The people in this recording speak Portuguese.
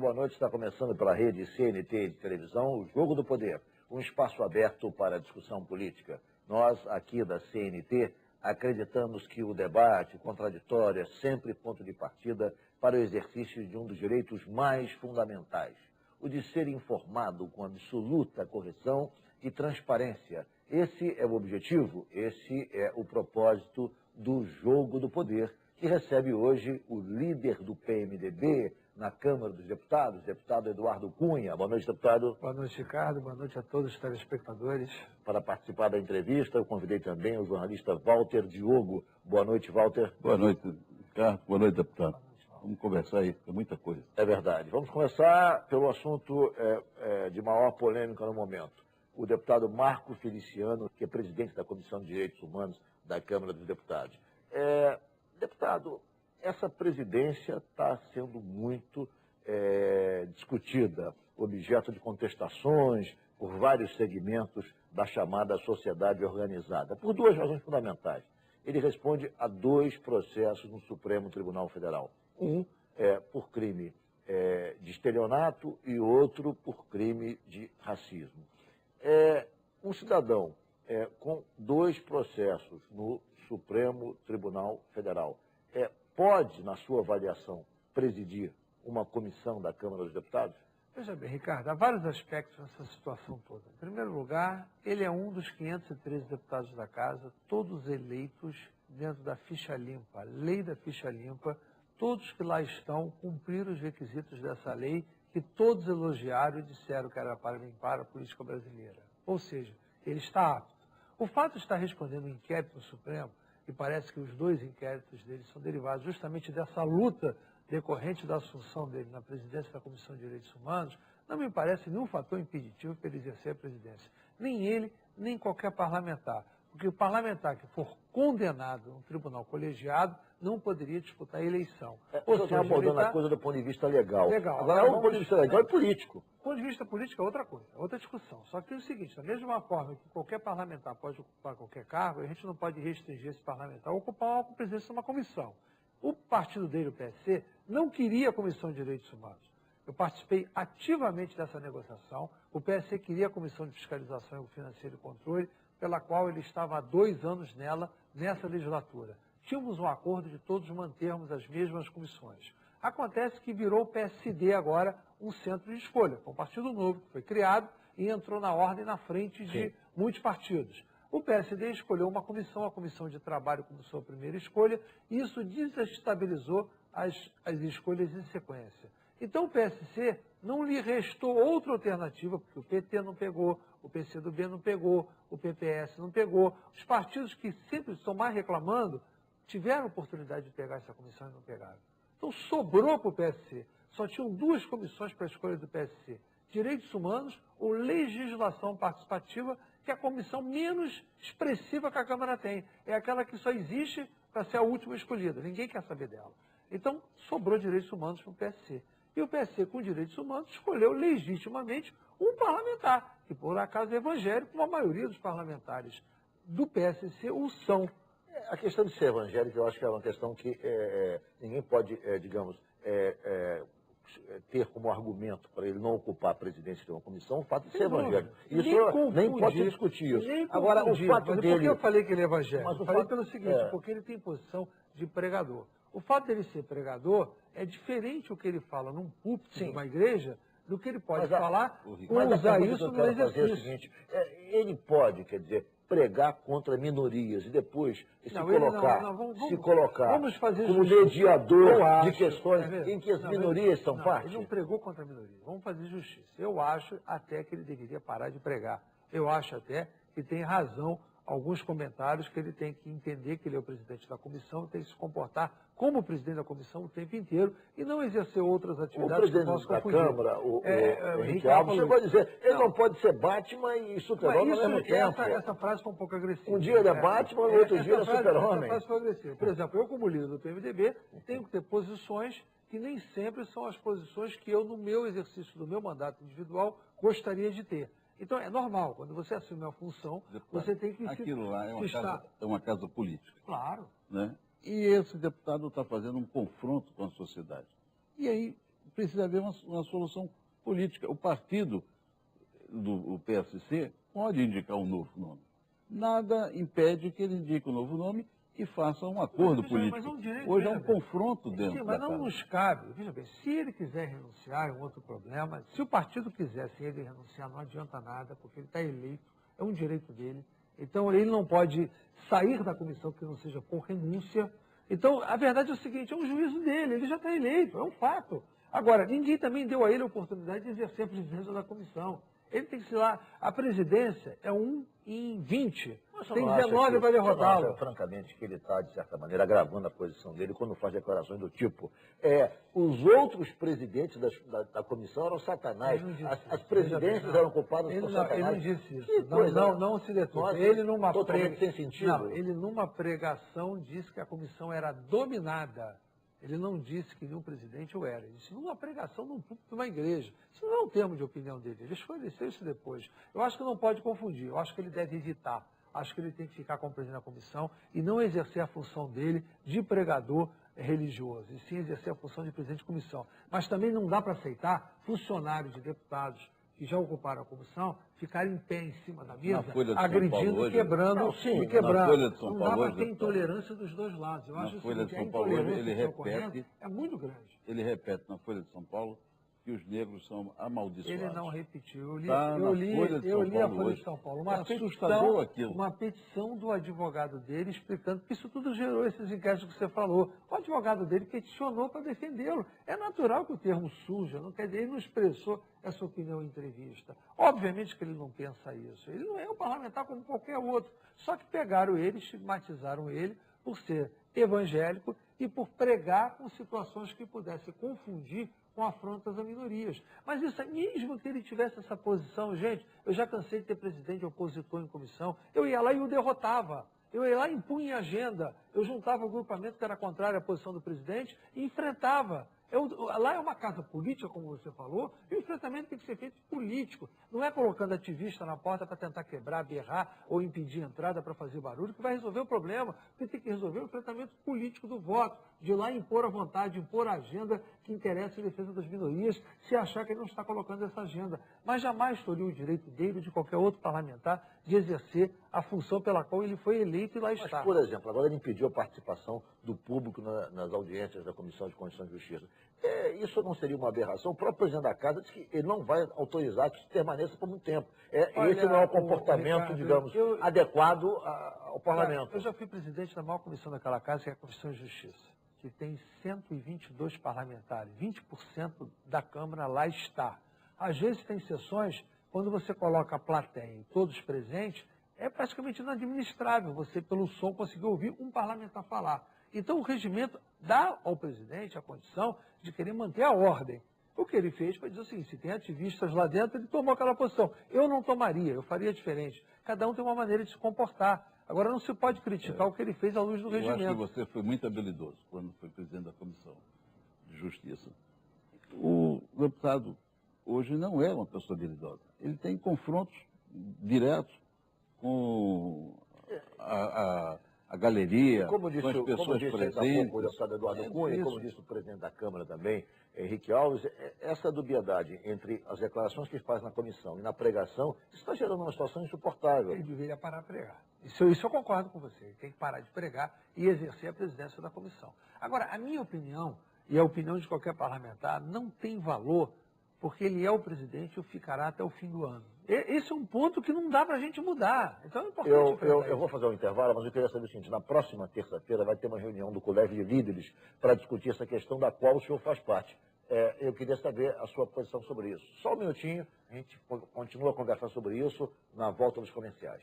boa noite. Está começando pela rede CNT de televisão, o Jogo do Poder, um espaço aberto para a discussão política. Nós, aqui da CNT, acreditamos que o debate contraditório é sempre ponto de partida para o exercício de um dos direitos mais fundamentais, o de ser informado com absoluta correção e transparência. Esse é o objetivo, esse é o propósito do Jogo do Poder, que recebe hoje o líder do PMDB na Câmara dos Deputados, deputado Eduardo Cunha. Boa noite, deputado. Boa noite, Ricardo. Boa noite a todos os telespectadores. Para participar da entrevista, eu convidei também o jornalista Walter Diogo. Boa noite, Walter. Boa noite, Ricardo. Boa noite, deputado. Vamos conversar aí, tem muita coisa. É verdade. Vamos começar pelo assunto de maior polêmica no momento. O deputado Marco Feliciano, que é presidente da Comissão de Direitos Humanos da Câmara dos Deputados. Deputado, essa presidência está sendo muito discutida, objeto de contestações por vários segmentos da chamada sociedade organizada, por duas razões fundamentais. Ele responde a dois processos no Supremo Tribunal Federal. Um por crime de estelionato e outro por crime de racismo. Um cidadão com dois processos no Supremo Tribunal Federal pode, na sua avaliação, presidir uma comissão da Câmara dos Deputados? Veja bem, Ricardo, há vários aspectos nessa situação toda. Em primeiro lugar, ele é um dos 513 deputados da Casa, todos eleitos dentro da ficha limpa, lei da ficha limpa. Todos que lá estão cumpriram os requisitos dessa lei, que todos elogiaram e disseram que era para limpar a política brasileira. Ou seja, ele está apto. O fato de estar respondendo um inquérito no Supremo, e parece que os dois inquéritos dele são derivados justamente dessa luta decorrente da assunção dele na presidência da Comissão de Direitos Humanos, não me parece nenhum fator impeditivo para ele exercer a presidência. Nem ele, nem qualquer parlamentar. Porque o parlamentar que for condenado num tribunal colegiado não poderia disputar a eleição. Você está abordando a coisa do ponto de vista legal. Agora, Agora, do ponto de vista legal é político. Do ponto de vista político é outra coisa, é outra discussão. Só que é o seguinte, da mesma forma que qualquer parlamentar pode ocupar qualquer cargo, a gente não pode restringir esse parlamentar a ocupar a presidência de uma comissão. O partido dele, o PSC, não queria a Comissão de Direitos Humanos. Eu participei ativamente dessa negociação. O PSC queria a Comissão de Fiscalização Financeira e Controle, pela qual ele estava há 2 anos nessa legislatura. Tínhamos um acordo de todos mantermos as mesmas comissões. Acontece que virou o PSD agora um centro de escolha. Foi um partido novo que foi criado e entrou na ordem na frente de muitos partidos. O PSD escolheu uma comissão, a Comissão de Trabalho como sua primeira escolha, e isso desestabilizou as escolhas em sequência. Então o PSC não lhe restou outra alternativa, porque o PT não pegou, o PCdoB não pegou, o PPS não pegou. Os partidos que sempre estão mais reclamando tiveram a oportunidade de pegar essa comissão e não pegaram. Então sobrou para o PSC. Só tinham 2 comissões para a escolha do PSC. Direitos Humanos ou Legislação Participativa, que é a comissão menos expressiva que a Câmara tem. É aquela que só existe para ser a última escolhida. Ninguém quer saber dela. Então sobrou Direitos Humanos para o PSC. E o PSC, com Direitos Humanos, escolheu legitimamente um parlamentar, que por acaso é evangélico, como a maioria dos parlamentares do PSC o são. A questão de ser evangélico, eu acho que é uma questão que ninguém pode, ter como argumento para ele não ocupar a presidência de uma comissão o fato de ser evangélico. Isso nem pode se discutir isso. Agora, o fato dele... Por que eu falei que ele é evangélico? Mas eu falei pelo seguinte, porque ele tem posição de pregador. O fato dele ser pregador é diferente o que ele fala num púlpito de uma igreja do que ele pode falar ou usar isso no exercício. O seguinte, ele pode, quer dizer, pregar contra minorias e depois se colocar como mediador de questões em que as minorias são parte. Ele não pregou contra a minoria. Vamos fazer justiça. Eu acho até que ele deveria parar de pregar. Eu acho até que tem razão alguns comentários que ele tem que entender que ele é o presidente da comissão, tem que se comportar como presidente da comissão o tempo inteiro e não exercer outras atividades que possam confundir. O presidente da Câmara, o Henrique Alves, você pode dizer, ele não pode ser Batman e Super-Homem ao mesmo tempo. Essa frase foi um pouco agressiva. Um dia ele é Batman, no outro dia ele é Super-Homem. Essa frase foi agressiva. Por exemplo, eu como líder do PMDB tenho que ter posições que nem sempre são as posições que eu, no meu exercício do meu mandato individual, gostaria de ter. Então, é normal, quando você assume uma função, você tem que... Aquilo lá é uma casa política. Claro. Né? E esse deputado está fazendo um confronto com a sociedade. E aí precisa haver uma solução política. O partido do PSC pode indicar um novo nome. Nada impede que ele indique um novo nome e faça um acordo político. Mas é um direito, hoje é um confronto dentro sim, da mas não casa. nos cabe. Veja bem, se ele quiser renunciar, é um outro problema. Se o partido quiser, se ele renunciar, não adianta nada, porque ele está eleito, é um direito dele. Então, ele não pode sair da comissão que não seja por renúncia. Então, a verdade é o seguinte, é um juízo dele, ele já está eleito, é um fato. Agora, ninguém também deu a ele a oportunidade de exercer a presidência da comissão. Ele tem que ser lá, a presidência é 1 em 20. Tem 19 para derrotá-lo. Francamente, que ele está, de certa maneira, agravando a posição dele quando faz declarações do tipo, os outros presidentes da comissão eram satanás, as presidências eram culpadas por satanás. Ele não disse isso, não se deturpe. Ele numa sem sentido. Não, ele numa pregação disse que a comissão era dominada. Ele não disse que nenhum presidente o era. Ele disse numa pregação num púlpito de uma igreja. Isso não é um termo de opinião dele. Ele esclareceu isso depois. Eu acho que não pode confundir. Eu acho que ele deve evitar. Acho que ele tem que ficar como presidente da comissão e não exercer a função dele de pregador religioso, e sim exercer a função de presidente de comissão. Mas também não dá para aceitar funcionários de deputados que já ocuparam a comissão ficarem em pé em cima da mesa, agredindo, quebrando e quebrando. Não dá para ter intolerância dos dois lados. Eu acho que a intolerância é muito grande. Ele repete na Folha de São Paulo que os negros são amaldiçoados. Ele não repetiu. Eu li a Folha de São Paulo. Uma petição do advogado dele explicando que isso tudo gerou esses inquéritos que você falou. O advogado dele peticionou para defendê-lo. É natural que o termo suja, não quer dizer, ele não expressou essa opinião em entrevista. Obviamente que ele não pensa isso. Ele não é um parlamentar como qualquer outro. Só que pegaram ele, estigmatizaram ele por ser evangélico e por pregar com situações que pudessem confundir com afrontas a minorias. Mas isso, mesmo que ele tivesse essa posição, gente, eu já cansei de ter presidente opositor em comissão, eu ia lá e o derrotava. Eu ia lá e impunha agenda. Eu juntava o grupamento que era contrário à posição do presidente e enfrentava. Lá é uma casa política, como você falou, e o enfrentamento tem que ser feito político. Não é colocando ativista na porta para tentar quebrar, berrar ou impedir a entrada para fazer barulho que vai resolver o problema. Porque tem que resolver o enfrentamento político do voto, de ir lá impor a vontade, impor a agenda que interessa a defesa das minorias, se achar que ele não está colocando essa agenda. Mas jamais touriu o direito dele ou de qualquer outro parlamentar de exercer a função pela qual ele foi eleito e lá está. Mas, por exemplo, agora ele impediu a participação do público nas audiências da Comissão de Constituição e Justiça. Isso não seria uma aberração? O próprio presidente da Casa disse que ele não vai autorizar que isso permaneça por muito tempo. Esse não é o comportamento, digamos, adequado ao parlamento. Eu já fui presidente da maior comissão daquela casa, que é a Comissão de Justiça, que tem 122 parlamentares, 20% da Câmara lá está. Às vezes tem sessões, quando você coloca a plateia e todos presentes, é praticamente inadministrável você, pelo som, conseguir ouvir um parlamentar falar. Então, o regimento dá ao presidente a condição de querer manter a ordem. O que ele fez foi dizer o seguinte, se tem ativistas lá dentro, ele tomou aquela posição. Eu não tomaria, eu faria diferente. Cada um tem uma maneira de se comportar. Agora, não se pode criticar o que ele fez à luz do regimento. Eu acho que você foi muito habilidoso quando foi presidente da Comissão de Justiça. O deputado hoje não é uma pessoa habilidosa. Ele tem confrontos diretos com a galeria, com as pessoas presentes. O deputado Eduardo Cunha, como disse o presidente da Câmara também, Henrique Alves, essa dubiedade entre as declarações que ele faz na comissão e na pregação, isso está gerando uma situação insuportável. Ele deveria parar de pregar. Isso eu concordo com você. Ele tem que parar de pregar e exercer a presidência da comissão. Agora, a minha opinião, e a opinião de qualquer parlamentar, não tem valor, porque ele é o presidente e o ficará até o fim do ano. Esse é um ponto que não dá para a gente mudar. Então é importante. Eu vou fazer um intervalo, mas eu queria saber o seguinte: na próxima terça-feira vai ter uma reunião do Colégio de Líderes para discutir essa questão da qual o senhor faz parte. Eu queria saber a sua posição sobre isso. Só um minutinho, a gente continua a conversar sobre isso na volta dos comerciais.